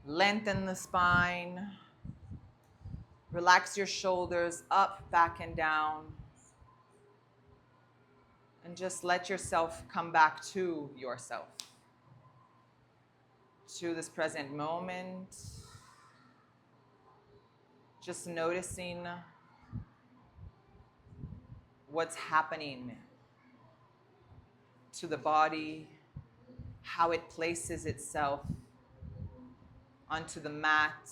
Lengthen the spine. Relax your shoulders up, back, and down. And just let yourself come back to yourself, to this present moment. Just noticing what's happening to the body, how it places itself onto the mat.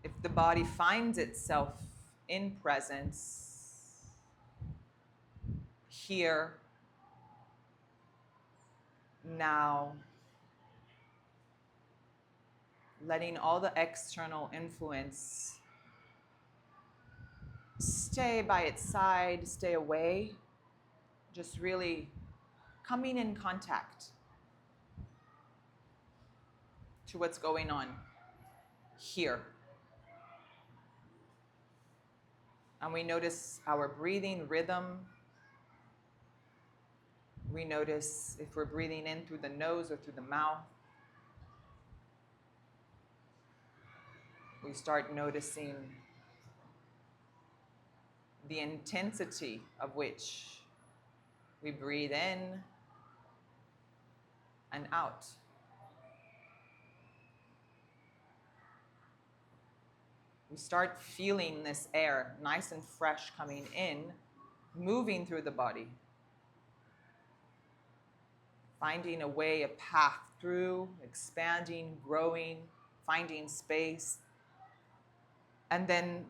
If the body finds itself in presence, here, now, letting all the external influence stay by its side, stay away, just really coming in contact to what's going on here. And we notice our breathing rhythm. We notice if we're breathing in through the nose or through the mouth. We start noticing the intensity of which we breathe in and out. We start feeling this air nice and fresh coming in, moving through the body, finding a way, a path through, expanding, growing, finding space, and then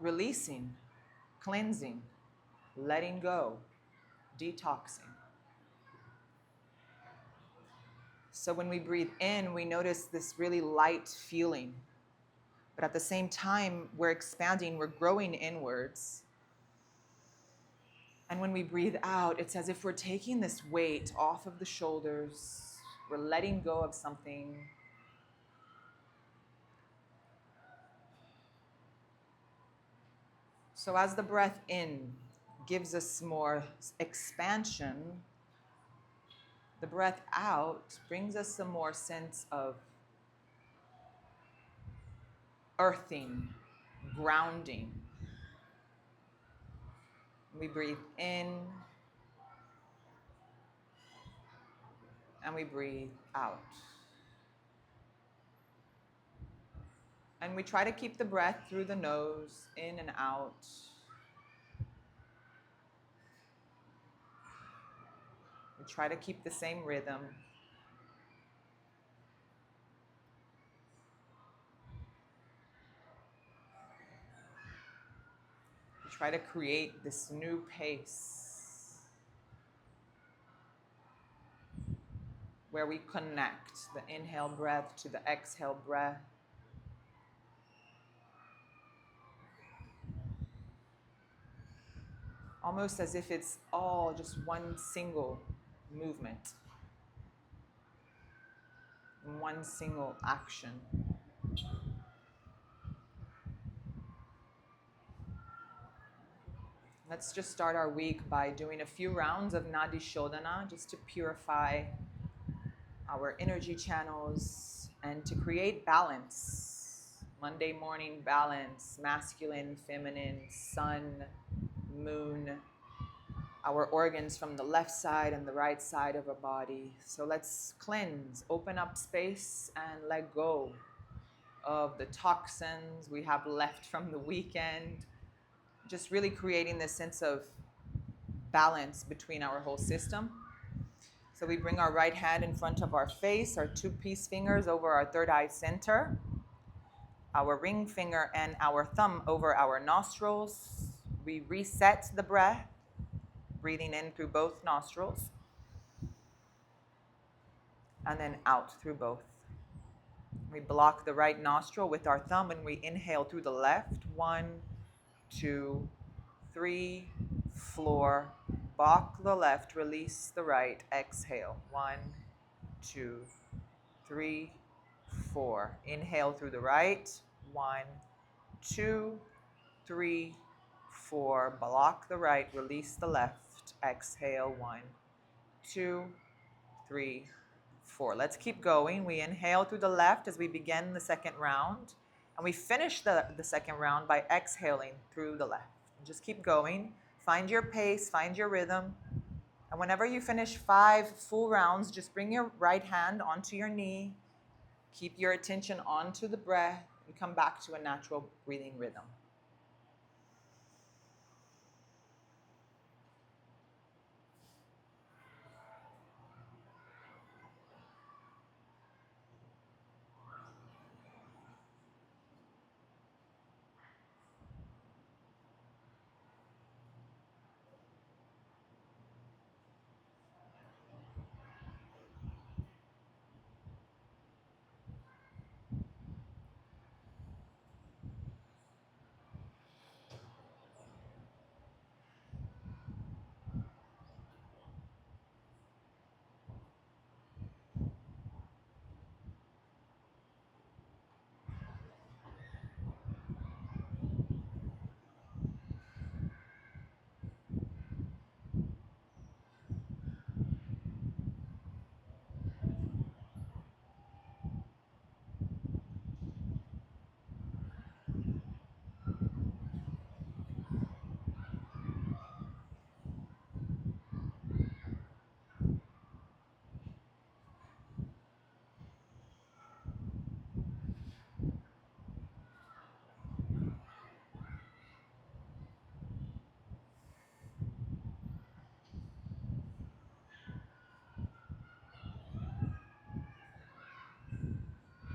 releasing, cleansing, letting go, detoxing. So when we breathe in, we notice this really light feeling. But at the same time, we're expanding, we're growing inwards. And when we breathe out, it's as if we're taking this weight off of the shoulders. We're letting go of something. So as the breath in gives us more expansion, the breath out brings us some more sense of earthing, grounding. We breathe in and we breathe out. And we try to keep the breath through the nose, in and out. We try to keep the same rhythm. We try to create this new pace where we connect the inhale breath to the exhale breath. Almost as if it's all just one single movement, one single action. Let's just start our week by doing a few rounds of Nadi Shodhana just to purify our energy channels and to create balance. Monday morning balance, masculine, feminine, sun, moon, our organs from the left side and the right side of our body. So let's cleanse, open up space, and let go of the toxins we have left from the weekend. Just really creating this sense of balance between our whole system. So we bring our right hand in front of our face, our two peace fingers over our third eye center, our ring finger and our thumb over our nostrils. We reset the breath, breathing in through both nostrils, and then out through both. We block the right nostril with our thumb and we inhale through the left. 1, 2, 3, floor. Block the left, release the right, exhale. 1, 2, 3, 4. Inhale through the right. 1, 2, 3, 4. Block the right, release the left, exhale. 1, 2, 3, 4. Let's keep going. We inhale through the left as we begin the second round. And we finish the second round by exhaling through the left. Just keep going. Find your pace, find your rhythm. And whenever you finish 5 full rounds, just bring your right hand onto your knee. Keep your attention onto the breath and come back to a natural breathing rhythm.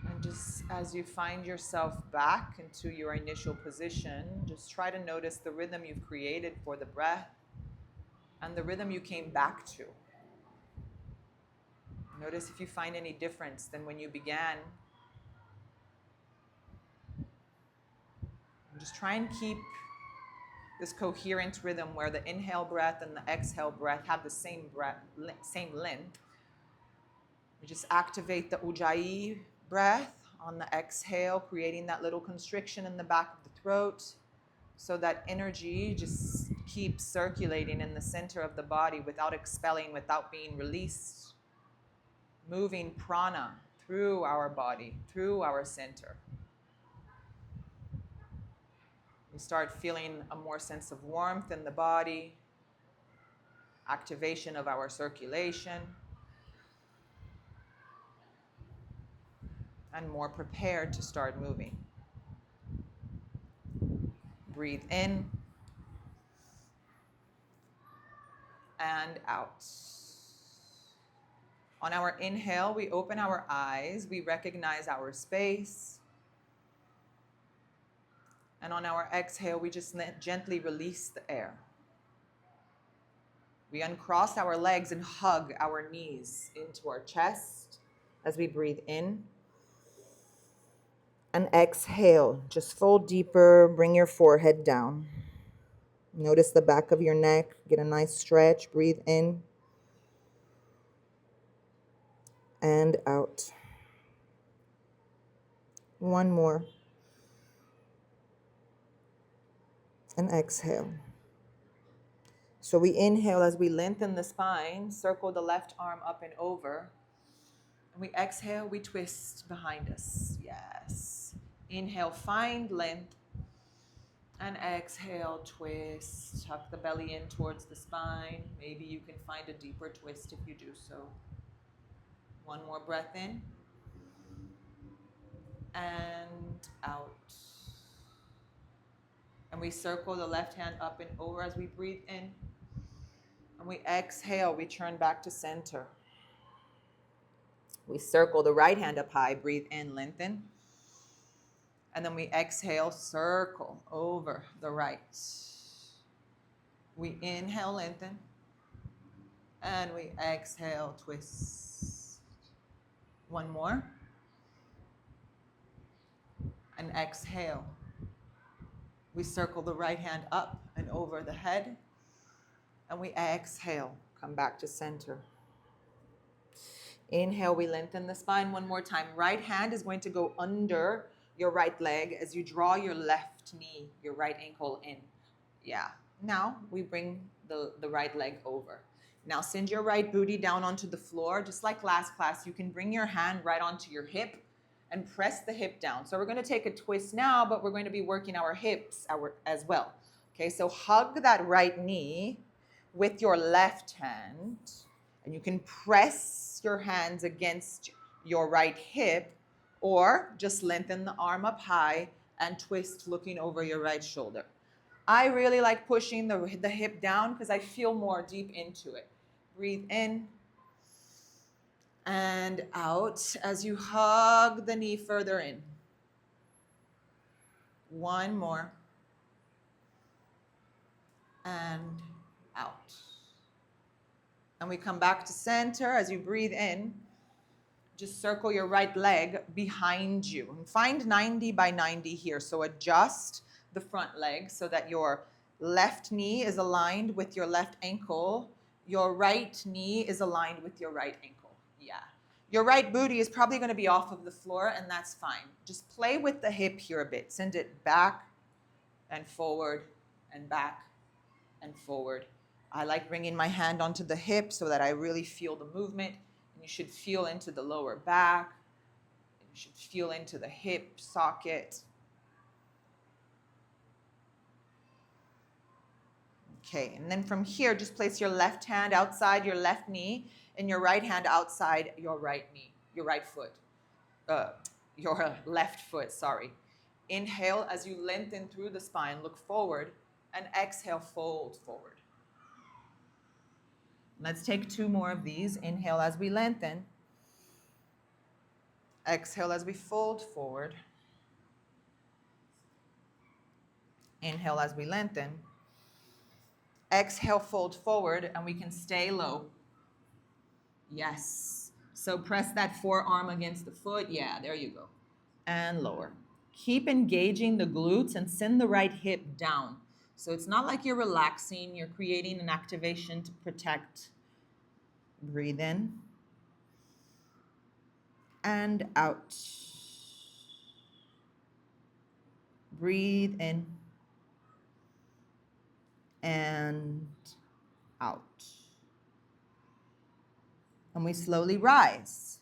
And just as you find yourself back into your initial position, just try to notice the rhythm you've created for the breath and the rhythm you came back to. Notice if you find any difference than when you began. And just try and keep this coherent rhythm where the inhale breath and the exhale breath have the same length. We just activate the ujjayi breath on the exhale, creating that little constriction in the back of the throat, so that energy just keeps circulating in the center of the body without expelling, without being released, moving prana through our body, through our center. We start feeling a more sense of warmth in the body, activation of our circulation, and more prepared to start moving. Breathe in and out. On our inhale, we open our eyes, we recognize our space. And on our exhale, we just gently release the air. We uncross our legs and hug our knees into our chest as we breathe in. And exhale, just fold deeper, bring your forehead down. Notice the back of your neck, get a nice stretch, breathe in and out. One more. And exhale. So we inhale as we lengthen the spine, circle the left arm up and over. And we exhale, we twist behind us. Yes. Inhale, find length. And exhale, twist. Tuck the belly in towards the spine. Maybe you can find a deeper twist if you do so. One more breath in. And out. And we circle the left hand up and over as we breathe in. And we exhale, we turn back to center. We circle the right hand up high, breathe in, lengthen. And then we exhale, circle over the right. We inhale, lengthen. And we exhale, twist. One more. And exhale. We circle the right hand up and over the head. And we exhale, come back to center. Inhale, we lengthen the spine one more time. Right hand is going to go under your right leg as you draw your left knee, your right ankle in. Yeah. Now we bring the right leg over. Now send your right booty down onto the floor. Just like last class, you can bring your hand right onto your hip and press the hip down. So we're going to take a twist now, but we're going to be working our hips as well. Okay, so hug that right knee with your left hand, and you can press your hands against your right hip, or just lengthen the arm up high and twist looking over your right shoulder. I really like pushing the hip down because I feel more deep into it. Breathe in and out as you hug the knee further in. One more. And out. And we come back to center. As you breathe in, just circle your right leg behind you. And find 90 by 90 here. So adjust the front leg so that your left knee is aligned with your left ankle. Your right knee is aligned with your right ankle. Yeah. Your right booty is probably going to be off of the floor, and that's fine. Just play with the hip here a bit. Send it back and forward and back and forward. I like bringing my hand onto the hip so that I really feel the movement. You should feel into the lower back. You should feel into the hip socket. Okay, and then from here, just place your left hand outside your left knee and your right hand outside your right knee, your right foot, your left foot, sorry. Inhale as you lengthen through the spine, look forward, and exhale, fold forward. Let's take 2 more of these. Inhale as we lengthen. Exhale as we fold forward. Inhale as we lengthen. Exhale, fold forward, and we can stay low. Yes. So press that forearm against the foot. Yeah, there you go. And lower. Keep engaging the glutes and send the right hip down. So it's not like you're relaxing. You're creating an activation to protect. Breathe in. And out. Breathe in. And out. And we slowly rise.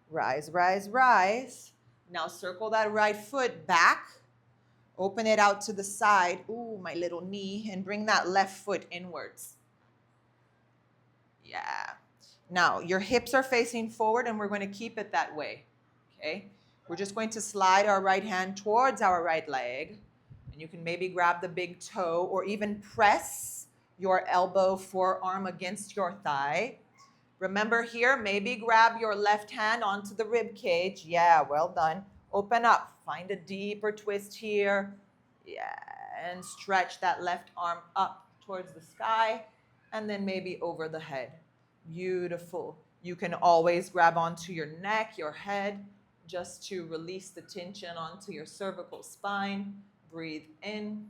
Rise, rise, rise. Now circle that right foot back. Open it out to the side. Ooh, my little knee. And bring that left foot inwards. Yeah. Now, your hips are facing forward, and we're going to keep it that way. Okay? We're just going to slide our right hand towards our right leg. And you can maybe grab the big toe or even press your elbow, forearm against your thigh. Remember here, maybe grab your left hand onto the rib cage. Yeah, well done. Open up. Find a deeper twist here. Yeah, and stretch that left arm up towards the sky and then maybe over the head. Beautiful. You can always grab onto your neck, your head, just to release the tension onto your cervical spine. Breathe in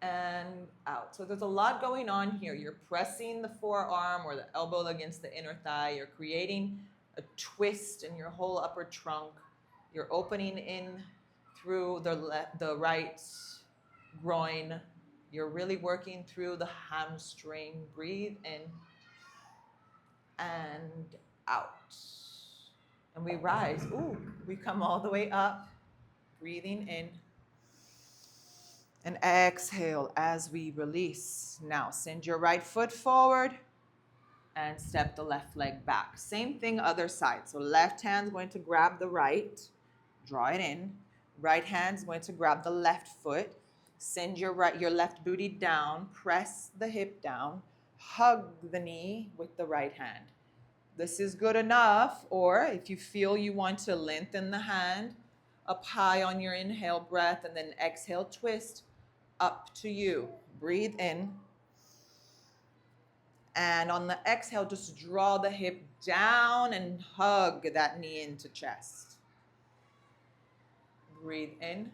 and out. So there's a lot going on here. You're pressing the forearm or the elbow against the inner thigh. You're creating a twist in your whole upper trunk. You're opening in through the right groin. You're really working through the hamstring. Breathe in and out. And we rise. Ooh, we come all the way up. Breathing in. And exhale as we release. Now send your right foot forward and step the left leg back. Same thing other side. So left hand's going to grab the right, draw it in. Right hand's going to grab the left foot. Send your left booty down, press the hip down, hug the knee with the right hand. This is good enough, or if you feel you want to lengthen the hand up high on your inhale breath and then exhale, twist. Up to you. Breathe in. And on the exhale, just draw the hip down and hug that knee into chest. Breathe in.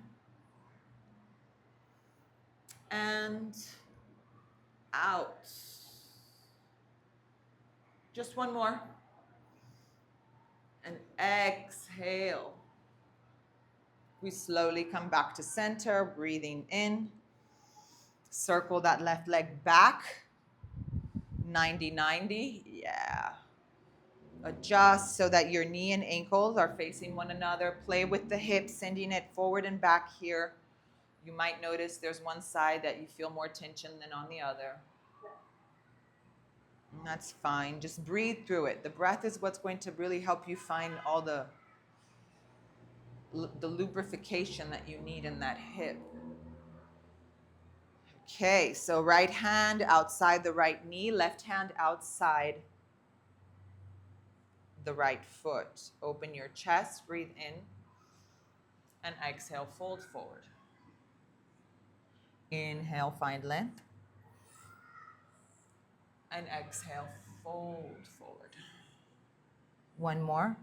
And out. Just one more. And exhale. We slowly come back to center, breathing in. Circle that left leg back. 90-90. Yeah. Adjust so that your knee and ankles are facing one another. Play with the hips, sending it forward and back here. You might notice there's one side that you feel more tension than on the other. And that's fine. Just breathe through it. The breath is what's going to really help you find all the lubrication that you need in that hip. Okay, so right hand outside the right knee, left hand outside the right foot. Open your chest, breathe in, and exhale, fold forward. Inhale, find length. And exhale, fold forward. One more.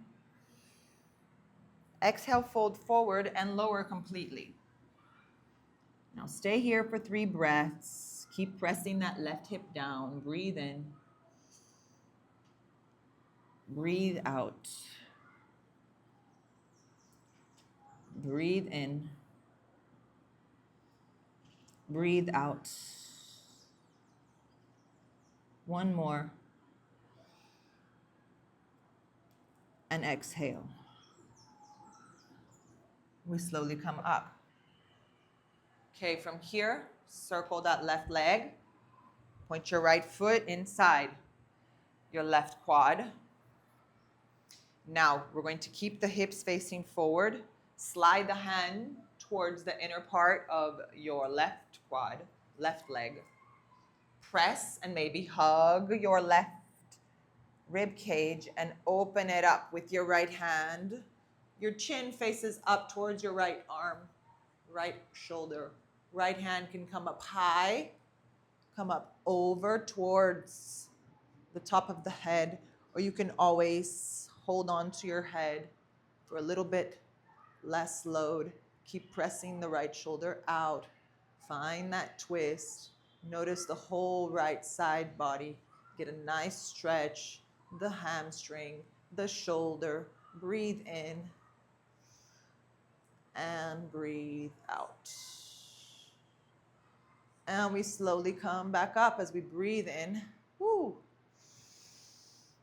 Exhale, fold forward and lower completely. Now stay here for 3 breaths. Keep pressing that left hip down. Breathe in. Breathe out. Breathe in. Breathe out. One more. And exhale. We slowly come up. Okay, from here, circle that left leg. Point your right foot inside your left quad. Now, we're going to keep the hips facing forward. Slide the hand towards the inner part of your left quad, left leg. Press and maybe hug your left rib cage and open it up with your right hand. Your chin faces up towards your right arm, right shoulder. Right hand can come up high, come up over towards the top of the head, or you can always hold on to your head for a little bit less load. Keep pressing the right shoulder out. Find that twist. Notice the whole right side body. Get a nice stretch, the hamstring, the shoulder. Breathe in and breathe out. And we slowly come back up as we breathe in. Woo.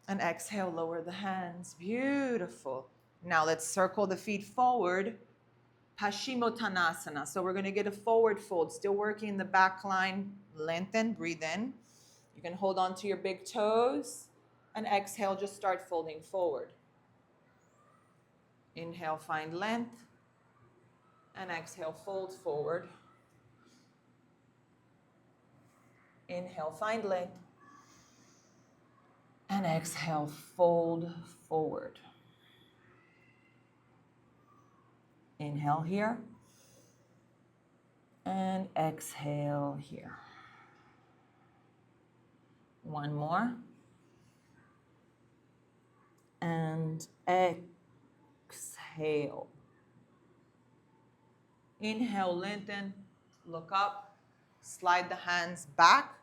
And exhale, lower the hands. Beautiful. Now let's circle the feet forward. Paschimottanasana. So we're going to get a forward fold. Still working the back line. Lengthen, breathe in. You can hold on to your big toes. And exhale, just start folding forward. Inhale, find length. And exhale, fold forward. Inhale, find length. And exhale, fold forward. Inhale here. And exhale here. One more. And exhale. Inhale, lengthen, look up, slide the hands back,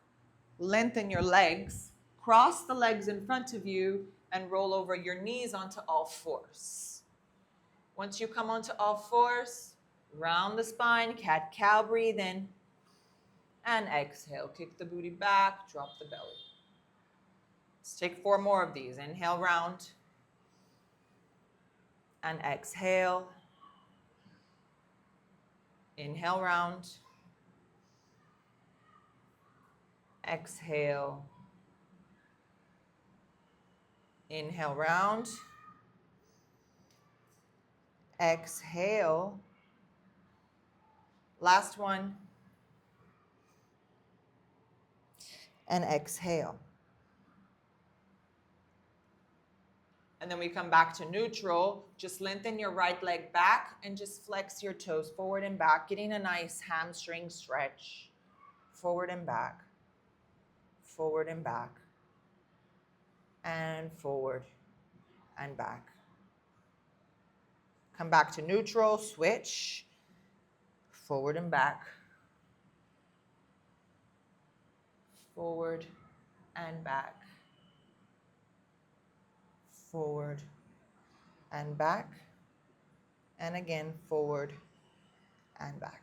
lengthen your legs, cross the legs in front of you, and roll over your knees onto all fours. Once you come onto all fours, round the spine, cat-cow, breathe in, and exhale. Kick the booty back, drop the belly. Let's take 4 more of these. Inhale, round, and exhale. Inhale, round. Exhale. Inhale, round. Exhale. Last one. And exhale. And then we come back to neutral. Just lengthen your right leg back and just flex your toes forward and back, getting a nice hamstring stretch. Forward and back. Forward and back. And forward and back. Come back to neutral, switch. Forward and back. Forward and back. Forward and back, and again forward and back.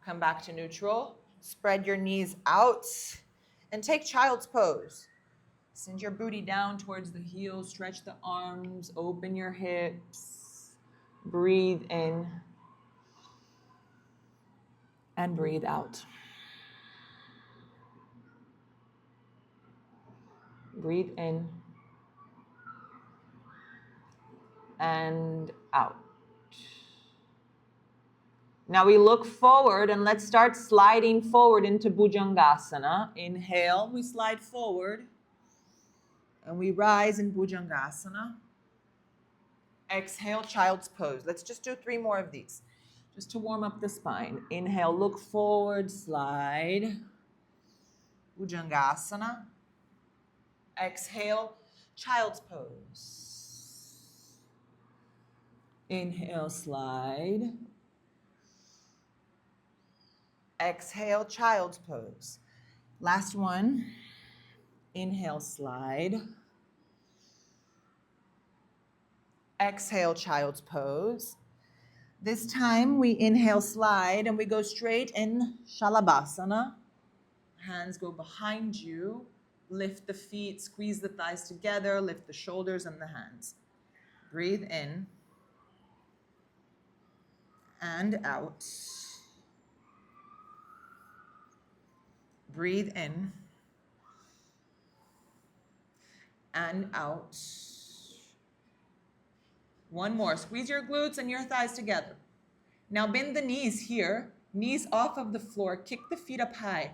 Come back to neutral. Spread your knees out And take child's pose. Send your booty down towards the heels, stretch the arms, open your hips. Breathe in and breathe out. Breathe in and out. Now we look forward and let's start sliding forward into Bhujangasana. Inhale, we slide forward and we rise in Bhujangasana. Exhale, child's pose. Let's just do 3 more of these just to warm up the spine. Inhale, look forward, slide. Bhujangasana. Exhale, child's pose. Inhale, slide. Exhale, child's pose. Last one. Inhale, slide. Exhale, child's pose. This time we inhale, slide, and we go straight in Shalabhasana. Hands go behind you. Lift the feet, squeeze the thighs together, lift the shoulders and the hands. Breathe in and out. Breathe in and out. One more. Squeeze your glutes and your thighs together. Now bend the knees here. Knees off of the floor. Kick the feet up high.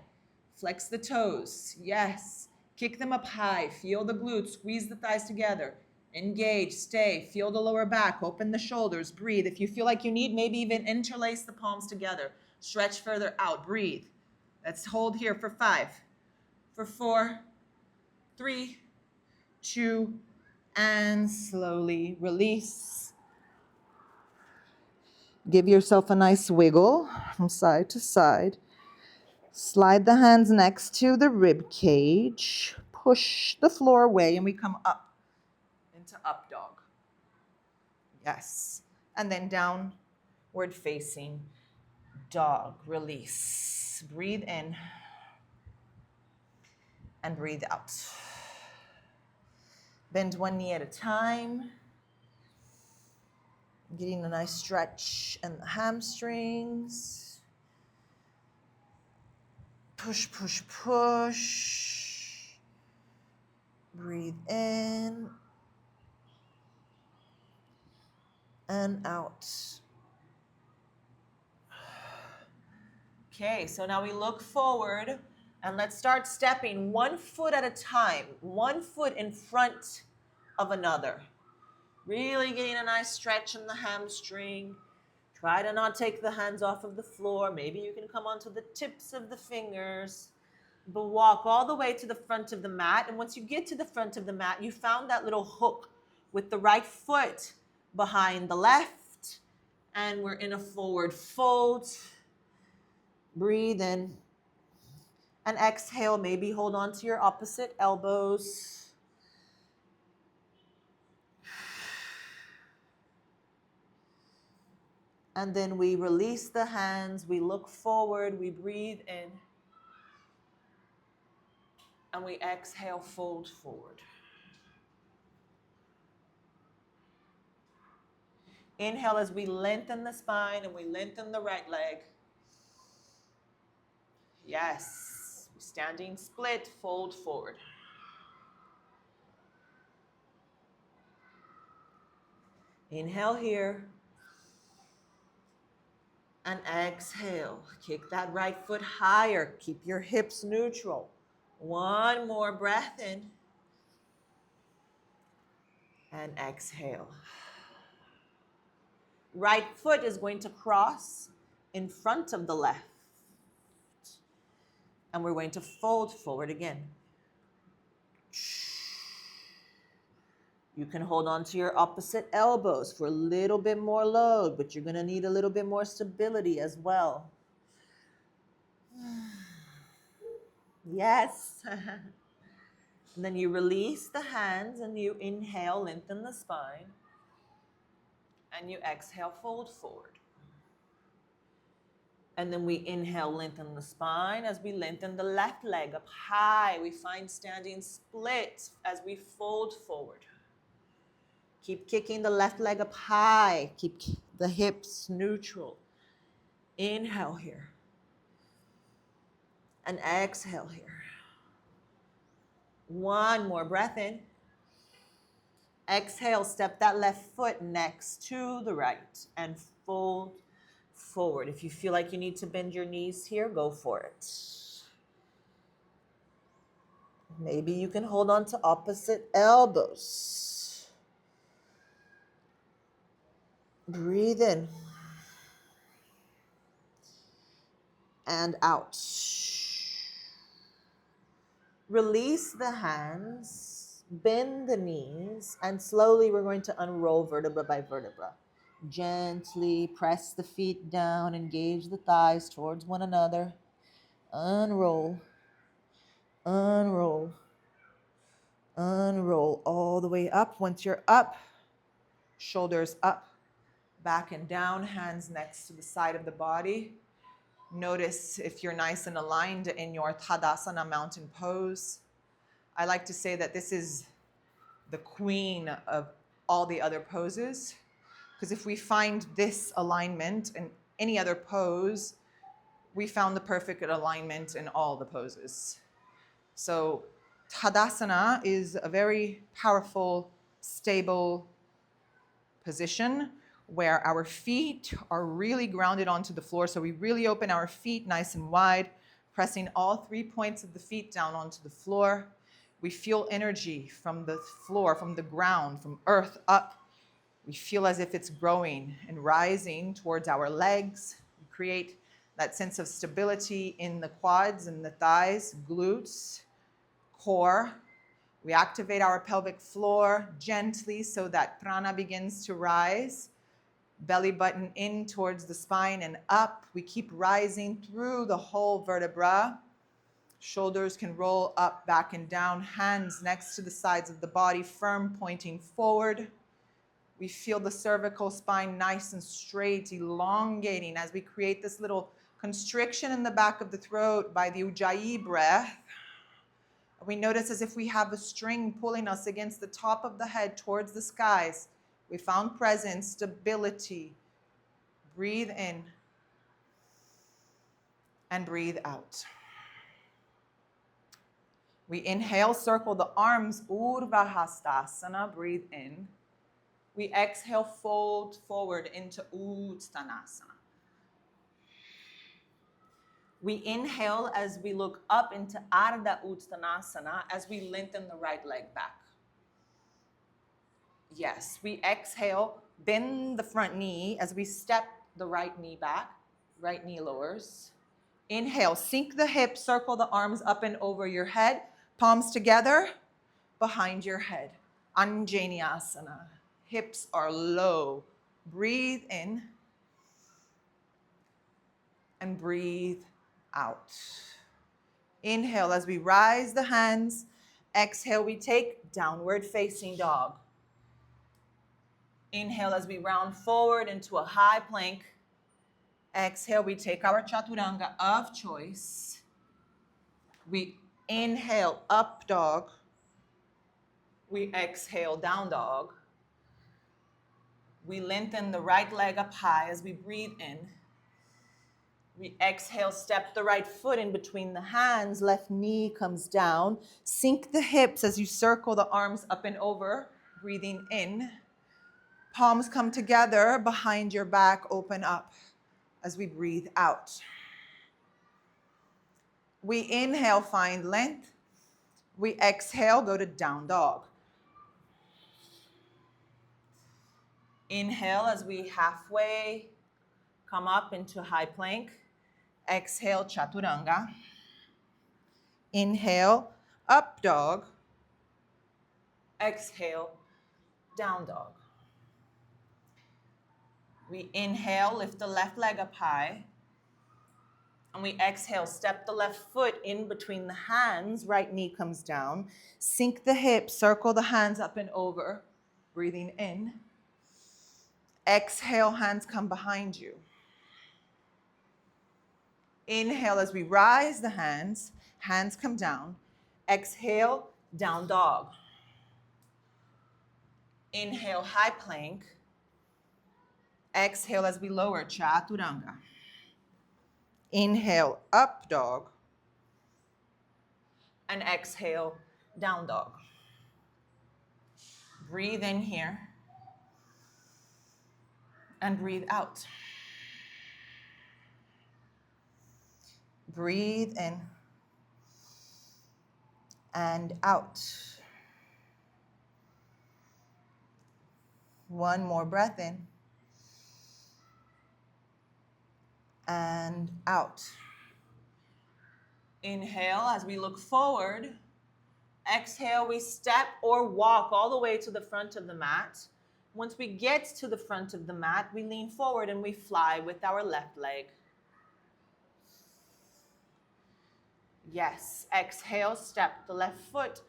Flex the toes. Yes. Kick them up high. Feel the glutes. Squeeze the thighs together. Engage. Stay. Feel the lower back. Open the shoulders. Breathe. If you feel like you need, maybe even interlace the palms together. Stretch further out. Breathe. Let's hold here for 5, for 4, 3, 2, and slowly release. Give yourself a nice wiggle from side to side. Slide the hands next to the rib cage. Push the floor away and we come up into up dog. Yes. And then downward facing dog. Release. Breathe in and breathe out. Bend one knee at a time. Getting a nice stretch in the hamstrings. Push, push, push. Breathe in and out. Okay, so now we look forward and let's start stepping 1 foot at a time, 1 foot in front of another. Really getting a nice stretch in the hamstring. Try to not take the hands off of the floor. Maybe you can come onto the tips of the fingers. But walk all the way to the front of the mat. And once you get to the front of the mat, you found that little hook with the right foot behind the left. And we're in a forward fold. Breathe in. And exhale. Maybe hold on to your opposite elbows. And then we release the hands, we look forward, we breathe in, and we exhale, fold forward. Inhale as we lengthen the spine and we lengthen the right leg. Yes, standing split, fold forward. Inhale here. And exhale. Kick that right foot higher. Keep your hips neutral. One more breath in. And exhale. Right foot is going to cross in front of the left. And we're going to fold forward again. You can hold on to your opposite elbows for a little bit more load, but you're going to need a little bit more stability as well. Yes. And then you release the hands and you inhale, lengthen the spine. And you exhale, fold forward. And then we inhale, lengthen the spine as we lengthen the left leg up high. We find standing split as we fold forward. Keep kicking the left leg up high. Keep the hips neutral. Inhale here. And exhale here. One more breath in. Exhale, step that left foot next to the right and fold forward. If you feel like you need to bend your knees here, go for it. Maybe you can hold on to opposite elbows. Breathe in and out. Release the hands, bend the knees, and slowly we're going to unroll vertebra by vertebra. Gently press the feet down, engage the thighs towards one another. Unroll, unroll, unroll all the way up. Once you're up, shoulders up, back and down, hands next to the side of the body. Notice if you're nice and aligned in your Tadasana mountain pose. I like to say that this is the queen of all the other poses, because if we find this alignment in any other pose, we found the perfect alignment in all the poses. So Tadasana is a very powerful, stable position where our feet are really grounded onto the floor. So we really open our feet nice and wide, pressing all 3 points of the feet down onto the floor. We feel energy from the floor, from the ground, from earth up. We feel as if it's growing and rising towards our legs. We create that sense of stability in the quads and the thighs, glutes, core. We activate our pelvic floor gently so that prana begins to rise. Belly button in towards the spine and up. We keep rising through the whole vertebra. Shoulders can roll up, back and down. Hands next to the sides of the body, firm, pointing forward. We feel the cervical spine nice and straight, elongating as we create this little constriction in the back of the throat by the Ujjayi breath. We notice as if we have a string pulling us against the top of the head towards the skies. We found presence, stability. Breathe in and breathe out. We inhale, circle the arms, Urdhva Hastasana, breathe in. We exhale, fold forward into Uttanasana. We inhale as we look up into Ardha Uttanasana as we lengthen the right leg back. Yes, we exhale, bend the front knee as we step the right knee back, right knee lowers. Inhale, sink the hips, circle the arms up and over your head, palms together, behind your head. Anjaneyasana, hips are low. Breathe in and breathe out. Inhale as we rise the hands. Exhale, we take downward facing dog. Inhale as we round forward into a high plank. Exhale, we take our chaturanga of choice. We inhale, up dog. We exhale, down dog. We lengthen the right leg up high as we breathe in. We exhale, step the right foot in between the hands. Left knee comes down. Sink the hips as you circle the arms up and over. Breathing in. Palms come together behind your back, open up as we breathe out. We inhale, find length. We exhale, go to down dog. Inhale as we halfway come up into high plank. Exhale, chaturanga. Inhale, up dog. Exhale, down dog. We inhale, lift the left leg up high. And we exhale, step the left foot in between the hands. Right knee comes down. Sink the hips, circle the hands up and over. Breathing in. Exhale, hands come behind you. Inhale as we rise the hands. Hands come down. Exhale, down dog. Inhale, high plank. Exhale as we lower, chaturanga. Inhale, up dog. And exhale, down dog. Breathe in here. And breathe out. Breathe in. And out. One more breath in. And out. Inhale as we look forward. Exhale, we step or walk all the way to the front of the mat. Once we get to the front of the mat, we lean forward and we fly with our left leg. Yes, exhale, step the left foot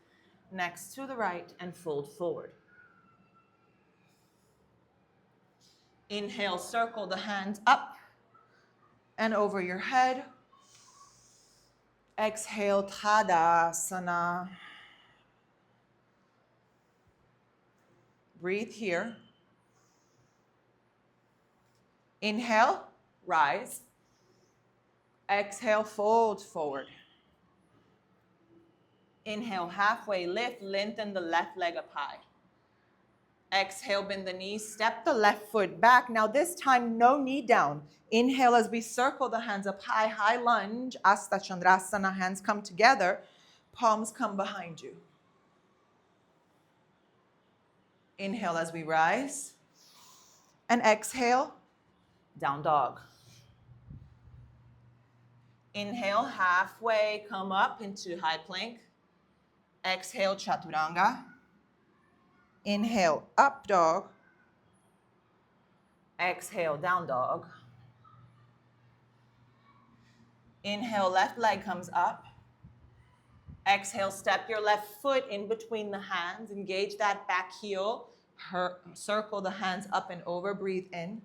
next to the right and fold forward. Inhale, circle the hands up and over your head. Exhale, Tadasana. Breathe here. Inhale, rise. Exhale, fold forward. Inhale, halfway lift, lengthen the left leg up high. Exhale, bend the knees, step the left foot back. Now this time, no knee down. Inhale as we circle the hands up high, high lunge, Asta Chandrasana, hands come together, palms come behind you. Inhale as we rise, and exhale, down dog. Inhale, halfway, come up into high plank. Exhale, chaturanga. Inhale, up dog. Exhale, down dog. Inhale, left leg comes up. Exhale, step your left foot in between the hands. Engage that back heel. Circle the hands up and over. Breathe in.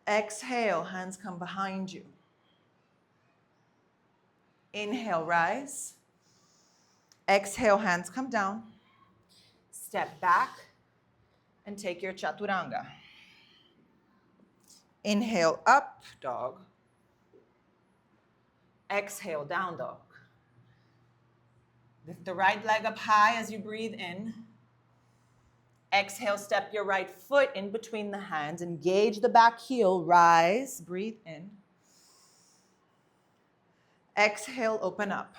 Exhale, hands come behind you. Inhale, rise. Exhale, hands come down. Step back and take your chaturanga. Inhale, up dog. Exhale, down dog. Lift the right leg up high as you breathe in. Exhale, step your right foot in between the hands. Engage the back heel. Rise, breathe in. Exhale, open up.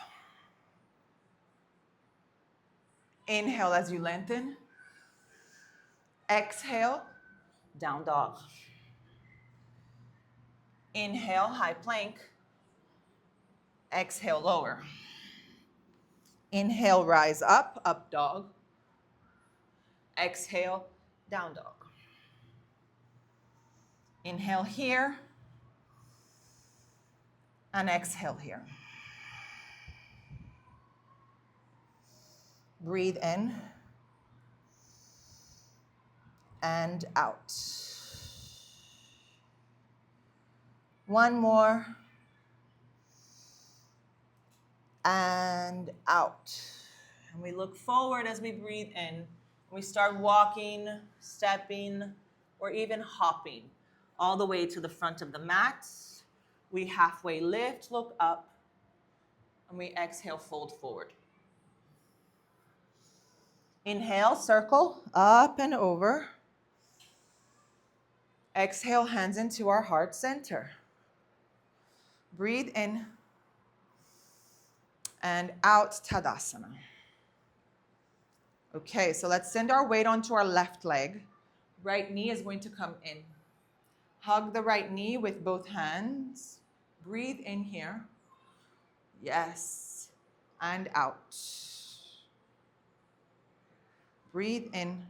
Inhale as you lengthen. Exhale, down dog. Inhale, high plank. Exhale, lower. Inhale, rise up, up dog. Exhale, down dog. Inhale here. And exhale here. Breathe in. And out. One more. And out. And we look forward as we breathe in. We start walking, stepping, or even hopping all the way to the front of the mat. We halfway lift, look up, and we exhale, fold forward. Inhale, circle, up and over. Exhale, hands into our heart center. Breathe in and out, Tadasana. Okay, so let's send our weight onto our left leg. Right knee is going to come in. Hug the right knee with both hands. Breathe in here. Yes. And out. Breathe in.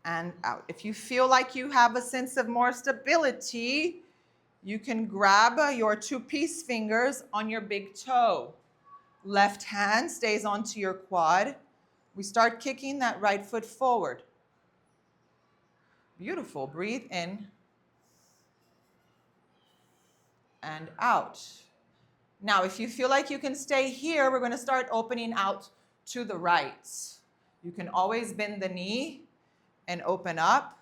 And out. If you feel like you have a sense of more stability, you can grab your two peace fingers on your big toe. Left hand stays onto your quad. We start kicking that right foot forward. Beautiful. Breathe in. and out. Now, if you feel like you can stay here, we're going to start opening out to the right. You can always bend the knee and open up,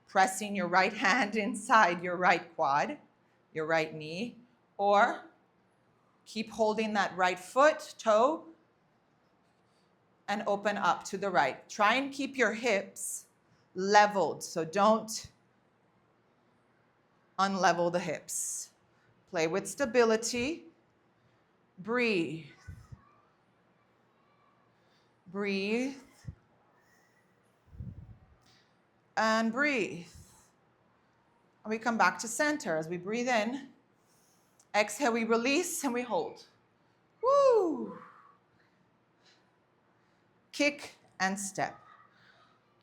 pressing your right hand inside your right quad, your right knee, or keep holding that right foot, toe, and open up to the right. Try and keep your hips leveled, so don't unlevel the hips. Play with stability. Breathe. Breathe. And breathe. And we come back to center as we breathe in. Exhale, we release and we hold. Woo! Kick and step.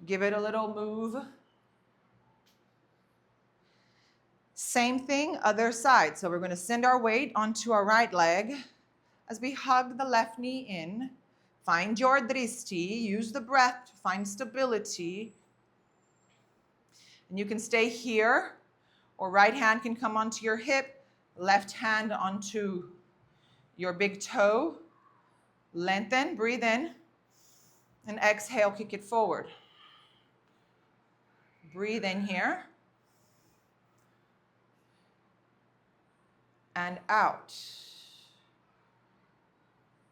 Give it a little move. Same thing, other side. So we're going to send our weight onto our right leg as we hug the left knee in. Find your dristi. Use the breath to find stability. And you can stay here, or right hand can come onto your hip, left hand onto your big toe. Lengthen, breathe in, and exhale, kick it forward. Breathe in here. And out.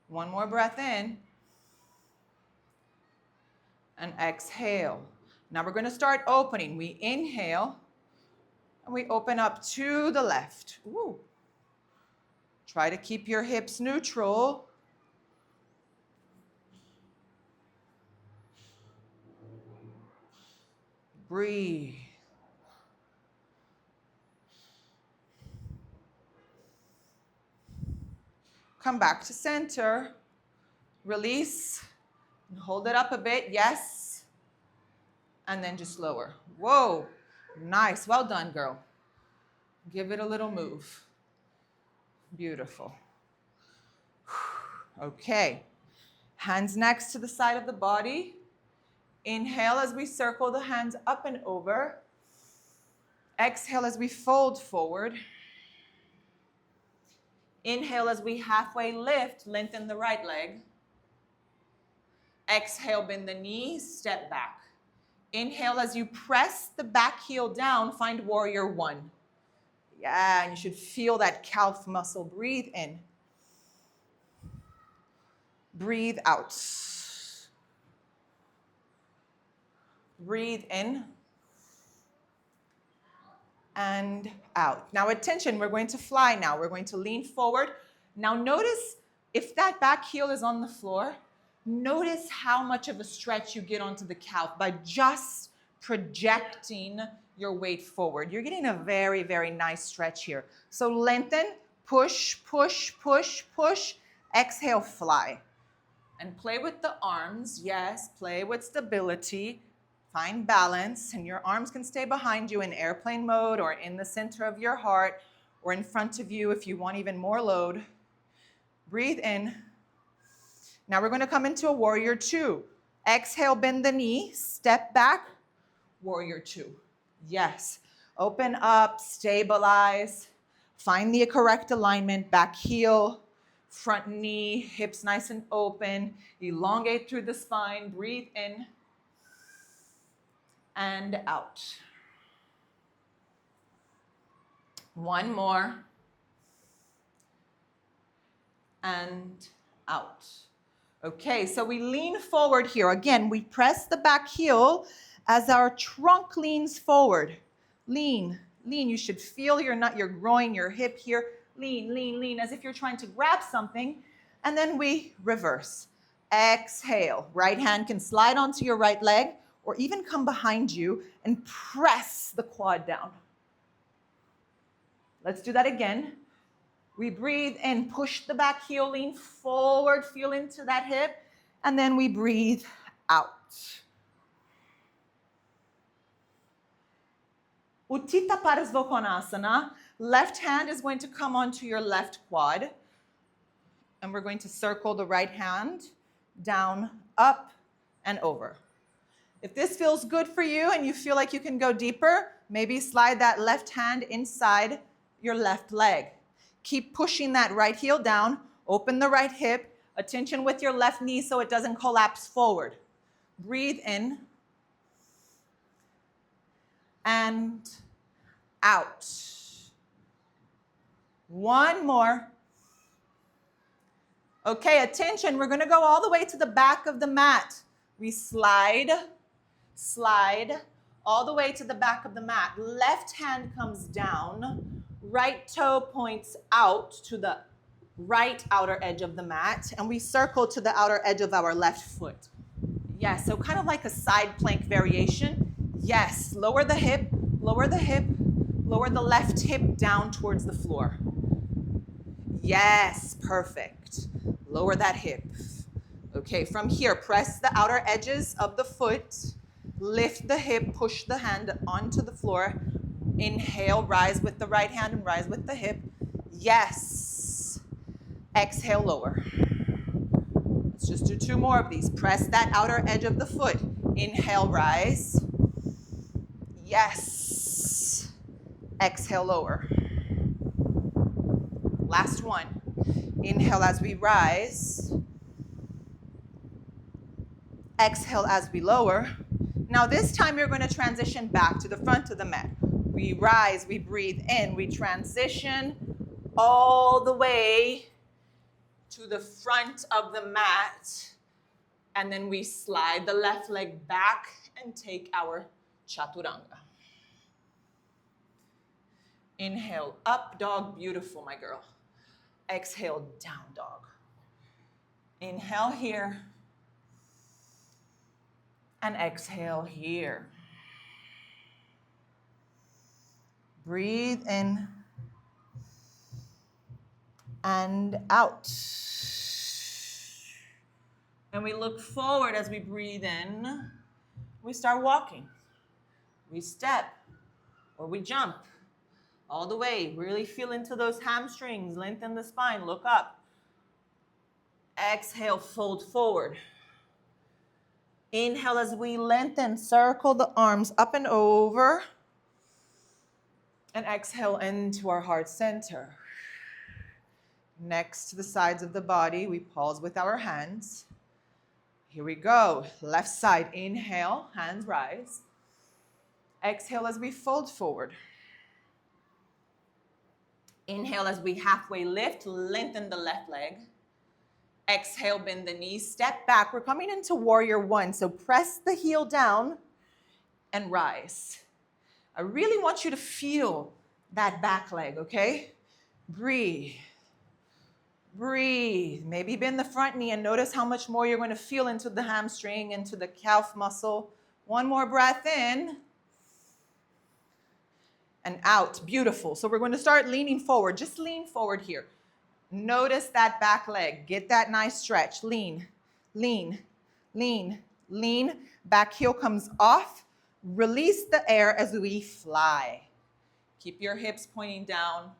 One more breath in. And exhale. Now we're going to start opening. We inhale, and we open up to the left. Ooh. Try to keep your hips neutral. Breathe. Come back to center. Release. And hold it up a bit. Yes. And then just lower. Whoa. Nice. Well done, girl. Give it a little move. Beautiful. Okay. Hands next to the side of the body. Inhale as we circle the hands up and over. Exhale as we fold forward. Inhale as we halfway lift, lengthen the right leg. Exhale, bend the knees, step back. Inhale as you press the back heel down, find warrior one. Yeah, and you should feel that calf muscle. Breathe in. Breathe out. Breathe in. And out. Now attention, we're going to fly now. We're going to lean forward. Now notice if that back heel is on the floor, notice how much of a stretch you get onto the calf by just projecting your weight forward. You're getting a very, very nice stretch here. So lengthen, push, push, push, push. Exhale, fly. And play with the arms. Yes, play with stability. Find balance, and your arms can stay behind you in airplane mode or in the center of your heart or in front of you if you want even more load. Breathe in. Now we're going to come into a warrior two. Exhale, bend the knee, step back, warrior two. Yes. Open up, stabilize. Find the correct alignment, back heel, front knee, hips nice and open. Elongate through the spine. Breathe in. And out. One more. And out. Okay, so we lean forward here. Again, we press the back heel as our trunk leans forward. Lean, lean. You should feel your groin, your hip here. Lean, lean, lean, as if you're trying to grab something. And then we reverse. Exhale. Right hand can slide onto your right leg, or even come behind you and press the quad down. Let's do that again. We breathe in, push the back heel, lean forward, feel into that hip, and then we breathe out. Uttita Parsvakonasana. Left hand is going to come onto your left quad, and we're going to circle the right hand down, up, and over. If this feels good for you and you feel like you can go deeper, maybe slide that left hand inside your left leg. Keep pushing that right heel down. Open the right hip. Attention with your left knee so it doesn't collapse forward. Breathe in and out. One more. Okay, attention. We're going to go all the way to the back of the mat. We slide, slide, all the way to the back of the mat. Left hand comes down. Right toe points out to the right outer edge of the mat. And we circle to the outer edge of our left foot. Yes, so kind of like a side plank variation. Yes, lower the hip, lower the hip, lower the left hip down towards the floor. Yes, perfect. Lower that hip. Okay, from here, press the outer edges of the foot. Lift the hip, push the hand onto the floor. Inhale, rise with the right hand and rise with the hip. Yes. Exhale, lower. Let's just do 2 more of these. Press that outer edge of the foot. Inhale, rise. Yes. Exhale, lower. Last one. Inhale as we rise. Exhale as we lower. Now this time you're going to transition back to the front of the mat. We rise, we breathe in, we transition all the way to the front of the mat. And then we slide the left leg back and take our chaturanga. Inhale, up dog, beautiful, my girl. Exhale, down dog. Inhale here. And exhale here. Breathe in and out. And we look forward as we breathe in. We start walking. We step or we jump all the way. Really feel into those hamstrings. Lengthen the spine. Look up. Exhale, fold forward. Inhale as we lengthen. Circle the arms up and over. And exhale into our heart center. Next to the sides of the body, we pause with our hands. Here we go. Left side, inhale, hands rise. Exhale as we fold forward. Inhale as we halfway lift, lengthen the left leg. Exhale, bend the knees, step back. We're coming into warrior one, so press the heel down and rise. I really want you to feel that back leg, okay? Breathe. Breathe. Maybe bend the front knee and notice how much more you're going to feel into the hamstring, into the calf muscle. One more breath in and out. Beautiful. So we're going to start leaning forward. Just lean forward here. Notice that back leg. Get that nice stretch. Lean, lean, lean, lean. Back heel comes off. Release the air as we fly. Keep your hips pointing down.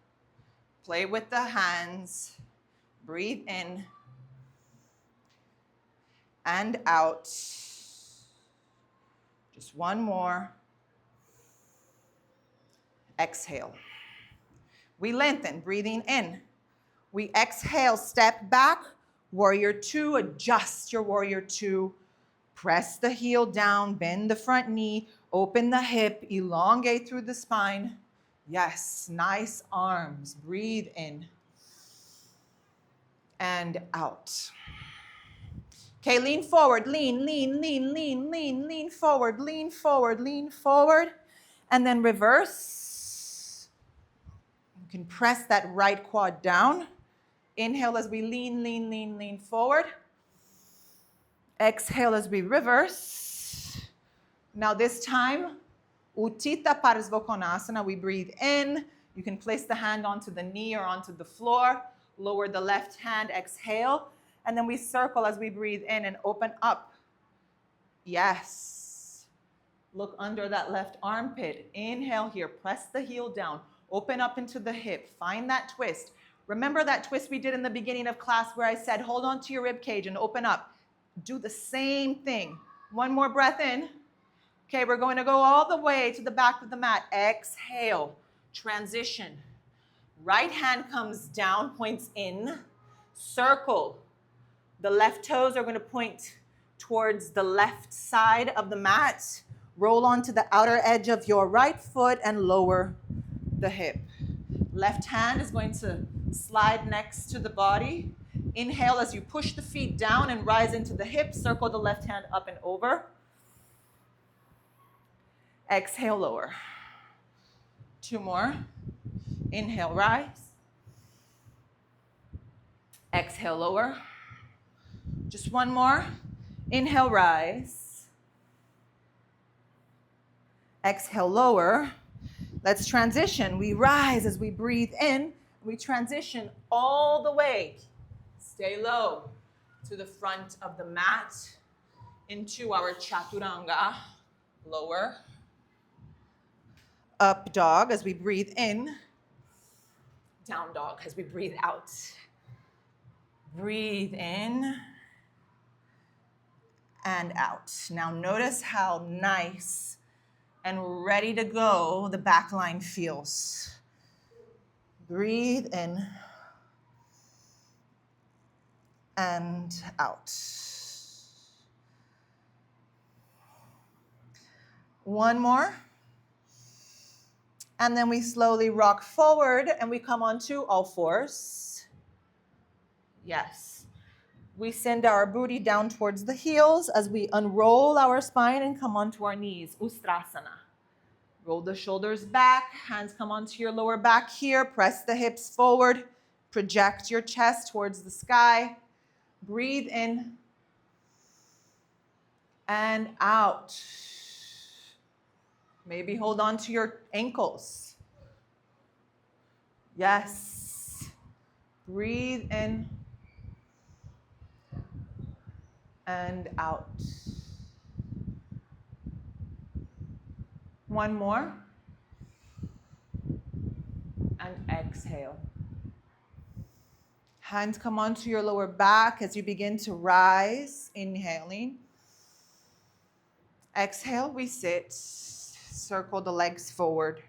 Play with the hands. Breathe in and out. Just one more. Exhale. We lengthen, breathing in. We exhale, step back. Warrior two, adjust your warrior two. Press the heel down, bend the front knee, open the hip, elongate through the spine. Yes, nice arms. Breathe in and out. Okay, lean forward, lean, lean, lean, lean, lean, lean forward, lean forward, lean forward, and then reverse. You can press that right quad down. Inhale as we lean, lean, lean, lean forward. Exhale as we reverse. Now this time, Utthita Parsvakonasana, we breathe in. You can place the hand onto the knee or onto the floor. Lower the left hand, exhale. And then we circle as we breathe in and open up. Yes. Look under that left armpit. Inhale here, press the heel down. Open up into the hip, find that twist. Remember that twist we did in the beginning of class where I said, hold on to your rib cage and open up. Do the same thing. One more breath in. Okay, we're going to go all the way to the back of the mat. Exhale, transition. Right hand comes down, points in. Circle. The left toes are going to point towards the left side of the mat. Roll onto the outer edge of your right foot and lower the hip. Left hand is going to slide next to the body. Inhale as you push the feet down and rise into the hips. Circle the left hand up and over. Exhale, lower. 2 more. Inhale, rise. Exhale, lower. Just 1 more. Inhale, rise. Exhale, lower. Let's transition. We rise as we breathe in. We transition all the way. Stay low to the front of the mat into our chaturanga. Lower. Up dog as we breathe in. Down dog as we breathe out. Breathe in and out. Now notice how nice and ready to go the back line feels. Breathe in and out. 1 more. And then we slowly rock forward and we come onto all fours. Yes. We send our booty down towards the heels as we unroll our spine and come onto our knees. Ustrasana. Roll the shoulders back. Hands come onto your lower back here. Press the hips forward. Project your chest towards the sky. Breathe in and out. Maybe hold on to your ankles. Yes. Breathe in and out. 1 more. And exhale. Hands come onto your lower back as you begin to rise. Inhaling. Exhale, we sit. Circle the legs forward.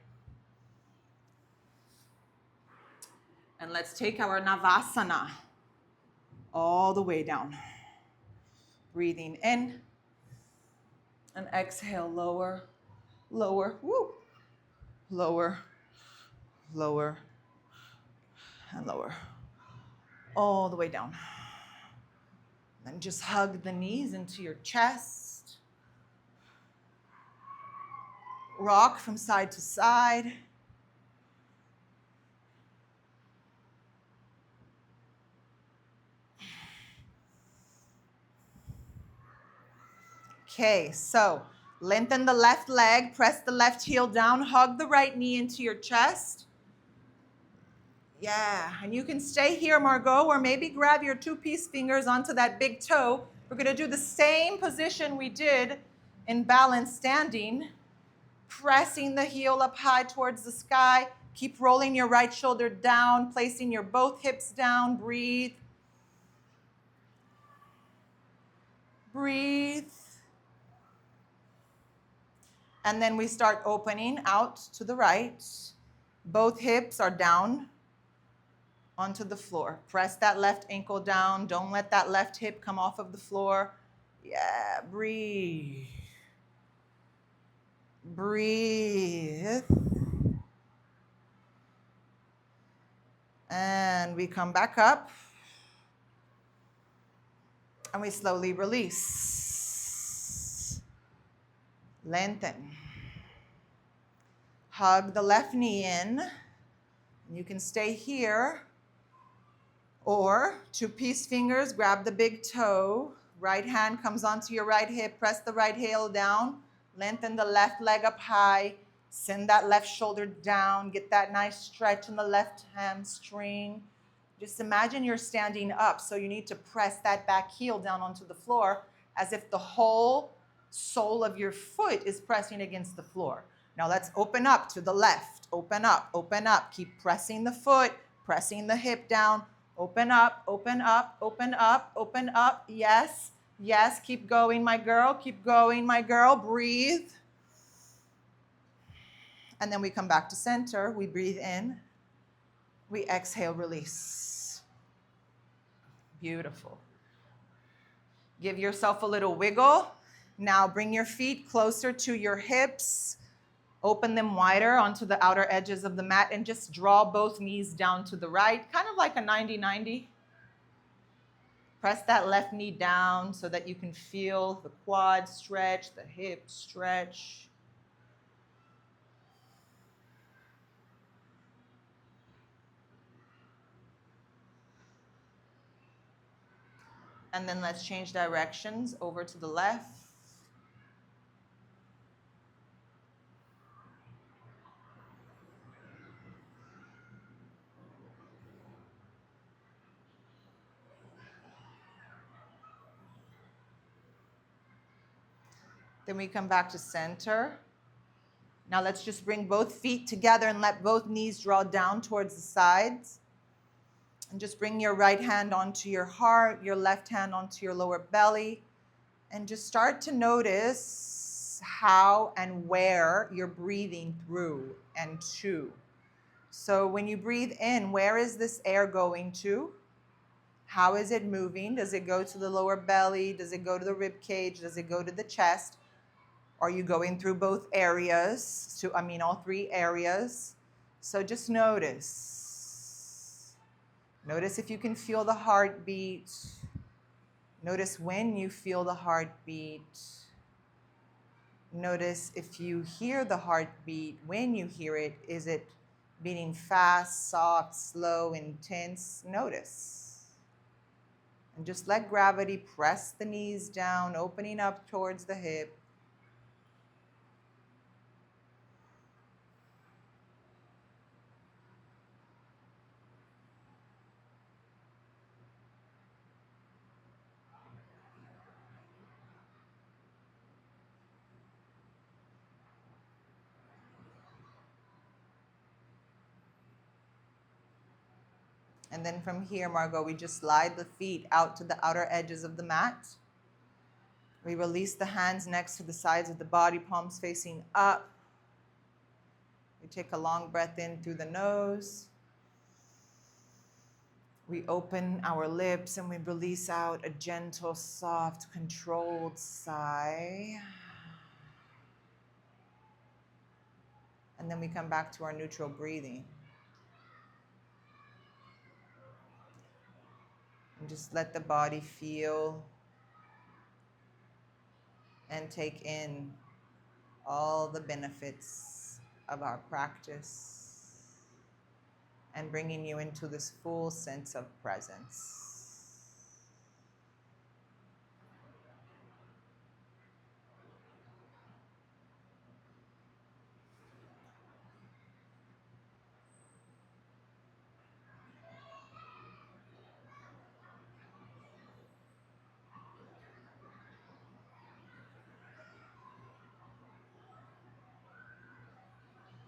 And let's take our Navasana all the way down. Breathing in. And exhale, lower, lower, woo. Lower, lower, and lower. All the way down. Then just hug the knees into your chest. Rock from side to side. Okay, so lengthen the left leg, press the left heel down, hug the right knee into your chest. Yeah, and you can stay here, Margot, or maybe grab your 2-piece fingers onto that big toe. We're going to do the same position we did in balance standing. Pressing the heel up high towards the sky. Keep rolling your right shoulder down, placing your both hips down. Breathe. Breathe. And then we start opening out to the right. Both hips are down onto the floor. Press that left ankle down. Don't let that left hip come off of the floor. Yeah, breathe. Breathe. And we come back up. And we slowly release. Lengthen. Hug the left knee in. You can stay here. Or 2-piece fingers, grab the big toe. Right hand comes onto your right hip. Press the right heel down. Lengthen the left leg up high. Send that left shoulder down. Get that nice stretch in the left hamstring. Just imagine you're standing up, so you need to press that back heel down onto the floor as if the whole sole of your foot is pressing against the floor. Now let's open up to the left. Open up, open up. Keep pressing the foot, pressing the hip down. Open up, open up, open up, open up. Yes, yes, keep going, my girl. Keep going, my girl. Breathe. And then we come back to center. We breathe in. We exhale, release. Beautiful. Give yourself a little wiggle. Now bring your feet closer to your hips. Open them wider onto the outer edges of the mat and just draw both knees down to the right, kind of like a 90-90. Press that left knee down so that you can feel the quad stretch, the hip stretch. And then let's change directions over to the left. Then we come back to center. Now let's just bring both feet together and let both knees draw down towards the sides. And just bring your right hand onto your heart, your left hand onto your lower belly. And just start to notice how and where you're breathing through and to. So when you breathe in, where is this air going to? How is it moving? Does it go to the lower belly? Does it go to the rib cage? Does it go to the chest? Are you going through both areas? All three areas. So just notice. Notice if you can feel the heartbeat. Notice when you feel the heartbeat. Notice if you hear the heartbeat, when you hear it, is it beating fast, soft, slow, intense? Notice. And just let gravity press the knees down, opening up towards the hip. And then from here, Margot, we just slide the feet out to the outer edges of the mat. We release the hands next to the sides of the body, palms facing up. We take a long breath in through the nose. We open our lips and we release out a gentle, soft, controlled sigh. And then we come back to our neutral breathing. And just let the body feel and take in all the benefits of our practice and bringing you into this full sense of presence.